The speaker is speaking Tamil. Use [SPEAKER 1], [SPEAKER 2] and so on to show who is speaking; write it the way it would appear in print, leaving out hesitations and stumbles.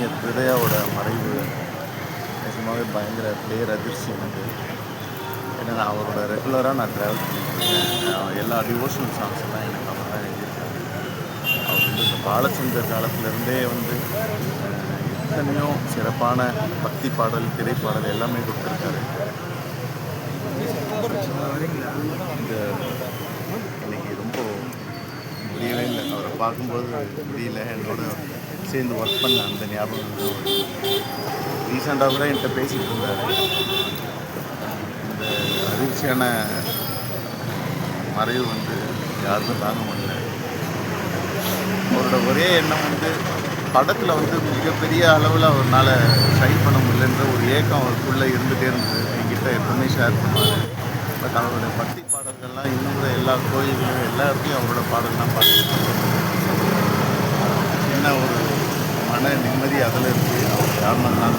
[SPEAKER 1] கவிஞர் ஹிருதயாவோட மறைவு நிஜமாகவே பயங்கர பேரதிர்ச்சி எனக்கு. ஏன்னா நான் அவரோட ரெகுலராக நான் ட்ராவல் பண்ணிட்டுருக்கேன். எல்லா டிவோஷனல் சாங்ஸ் எல்லாம் எனக்கு அவர் தான் எழுதியிருக்காரு. அவர் வந்து இந்த பாலச்சந்தர் காலத்திலேருந்தே வந்து எத்தனையோ சிறப்பான பக்தி பாடல், திரைப்பாடல் எல்லாமே கொடுத்துருக்காரு. இந்த இன்னைக்கு ரொம்ப முடியவே இல்லை, அவரை பார்க்கும்போது முடியல. என்னோட சேர்ந்து ஒர்க் பண்ண அந்த ஞாபகம் ரீசெண்டாக கூட என்கிட்ட பேசிகிட்டு இருந்தார். இந்த அதிர்ச்சியான மறைவு வந்து யாருக்கும் தாங்க முடியல. அவரோட ஒரே எண்ணம் வந்து படத்தில் வந்து மிகப்பெரிய அளவில் அவரால் ஷைன் பண்ண முடியலன்ற ஒரு ஏக்கம் அவருக்குள்ளே இருந்துகிட்டே இருந்தது. என்கிட்ட எப்பவுமே ஷேர் பண்ணுவார். பட் அவரோட பக்தி பாடல்கள்லாம் இன்னும் கூட எல்லா கோயில்களும் எல்லா இடத்துலையும் அவரோட பாடல்லாம் பார்த்துருக்காங்க. சின்ன ஒரு மன நிம்மதி அதில் இருக்குது. அவர் யாருன்னா நான்